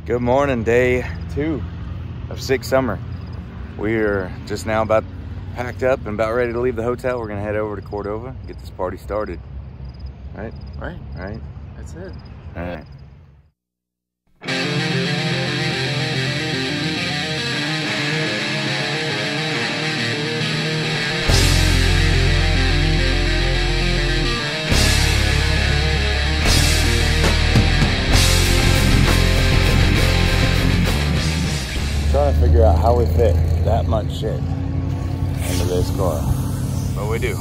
Good morning, day 2 of 6 summer. We are just now about packed up and about ready to leave the hotel. We're gonna head over to Cordova, get this party started. Right? Right. That's it. All right. Trying to figure out how we fit that much shit into this car, but we do.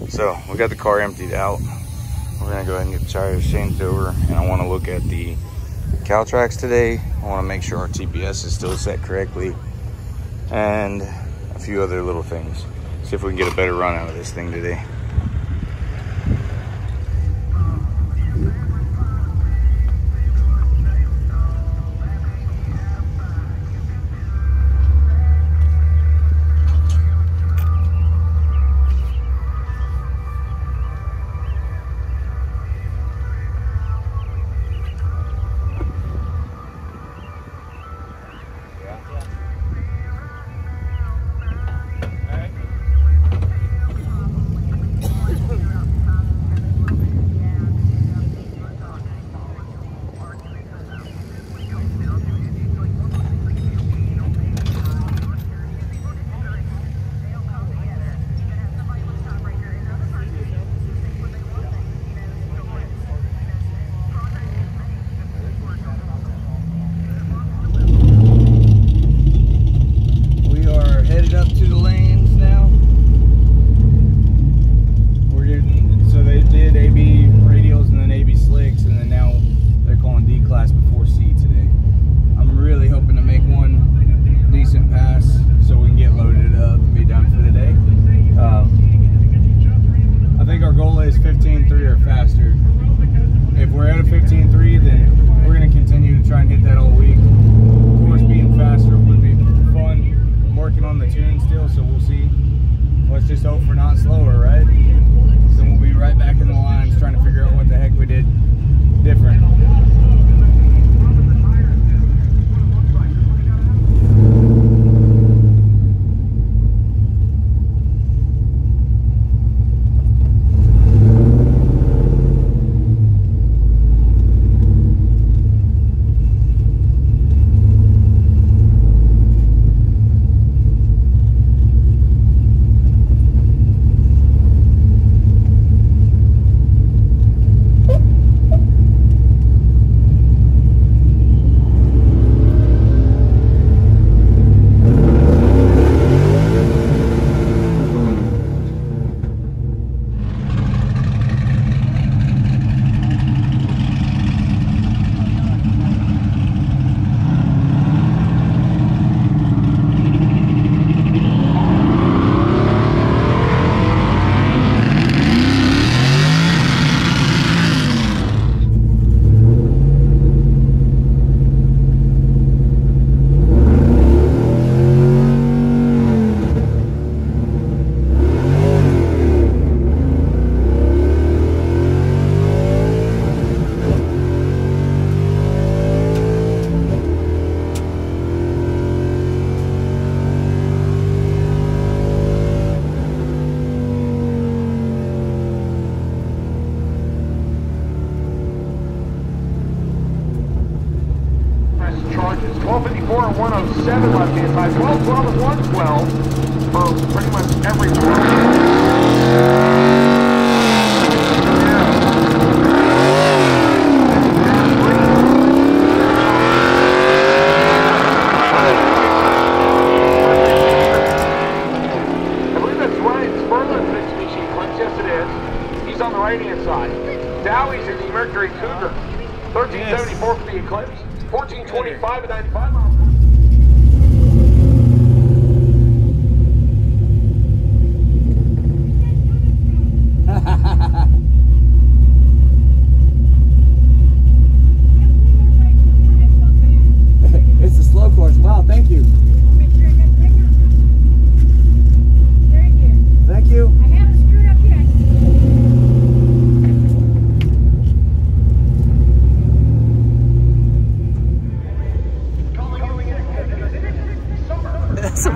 So we got the car emptied out. We're gonna go ahead and get the tires changed over, and I want to look at the cow tracks today. I want to make sure our TPS is still set correctly, and a few other little things. See if we can get a better run out of this thing today. Charges 1254 and 107 left hand side, 1212 and 112 for pretty much every one. I believe that's Ryan Spurlin's next machine cleanse. Yes, it is. He's on the right hand side. Dowie's in the Mercury Cougar, 1374 for the Eclipse. 1425 and 95 miles. It's a slow course. Wow, thank you. Thank you. I haven't screwed up yet.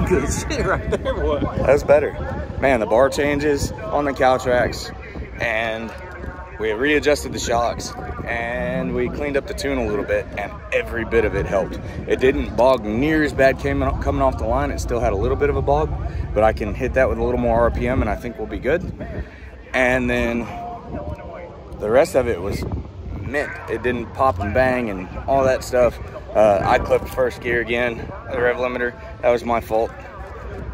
good shit right there, boy. That's better. Man, the bar changes on the cow tracks, and we readjusted the shocks, and we cleaned up the tune a little bit, and every bit of it helped. It didn't bog near as bad coming off the line. It still had a little bit of a bog, but I can hit that with a little more RPM, and I think we'll be good. And then the rest of it was mint. It didn't pop and bang and all that stuff. I clipped first gear again, the rev limiter. That was my fault.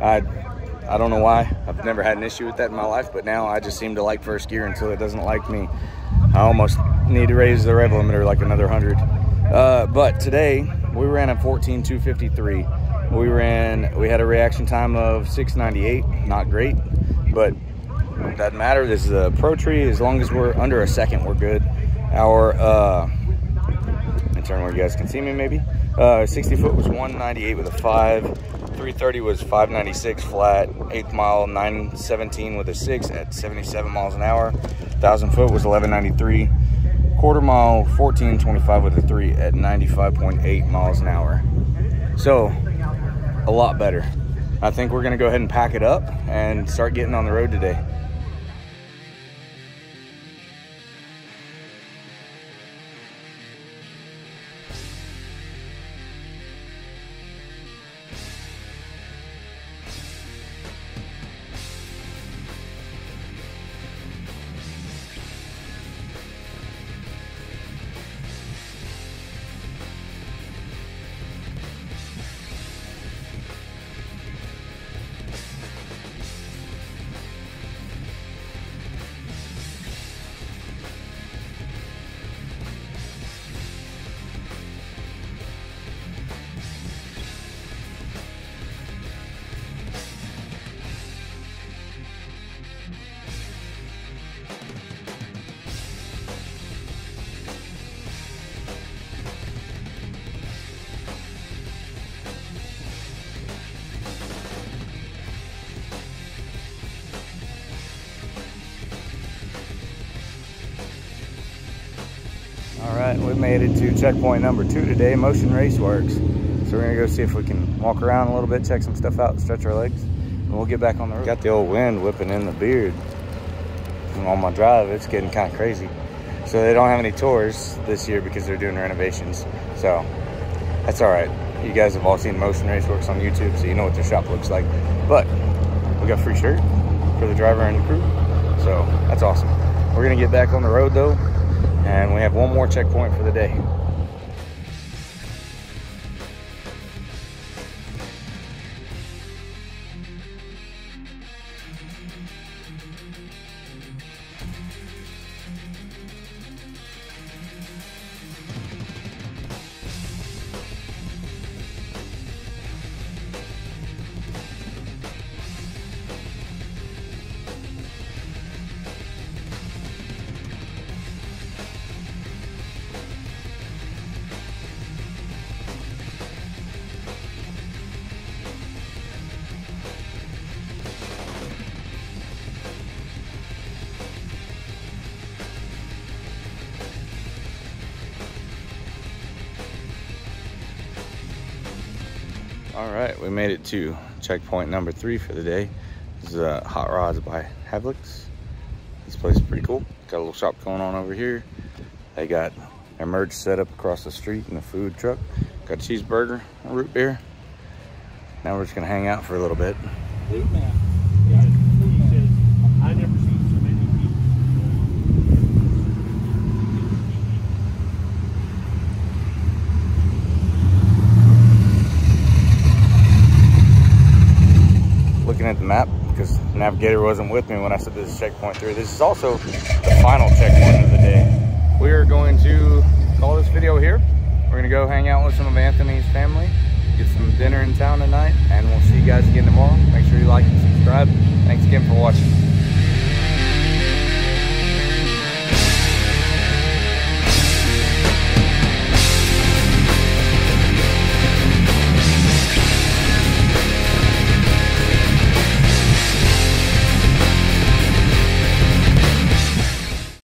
I don't know why. I've never had an issue with that in my life, but now I just seem to like first gear until it doesn't like me. I almost need to raise the rev limiter like another 100. But today we ran a 14,253. We had a reaction time of 698. Not great, but it doesn't matter. This is a Pro Tree. As long as we're under a second, we're good. Our let me turn where you guys can see me maybe. 60 foot was 198 with a 5. 330 was 596 flat. 8th mile 917 with a 6 at 77 miles an hour. 1,000 foot was 1193. Quarter mile 1425 with a 3 at 95.8 miles an hour. So a lot better. I think we're gonna go ahead and pack it up and start getting on the road today. All right, we made it to checkpoint number 2 today, Motion Raceworks. So we're gonna go see if we can walk around a little bit, check some stuff out, stretch our legs, and we'll get back on the road. Got the old wind whipping in the beard. And on my drive, it's getting kind of crazy. So they don't have any tours this year because they're doing renovations. So that's all right. You guys have all seen Motion Raceworks on YouTube, so you know what their shop looks like. But we got a free shirt for the driver and the crew. So that's awesome. We're gonna get back on the road though, and we have one more checkpoint for the day. All right, we made it to checkpoint number 3 for the day. This is Hot Rods by Havlicks. This place is pretty cool. Got a little shop going on over here. They got a merch set up across the street in the food truck. Got a cheeseburger, a root beer. Now we're just gonna hang out for a little bit. Food man. Yeah, he says, I never seen so many people. Looking at the map, because the navigator wasn't with me when I said this is checkpoint 3. This is also the final checkpoint of the day. We are going to call this video here. We're gonna go hang out with some of Anthony's family, get some dinner in town tonight, and we'll see you guys again tomorrow. Make sure you like and subscribe. Thanks again for watching.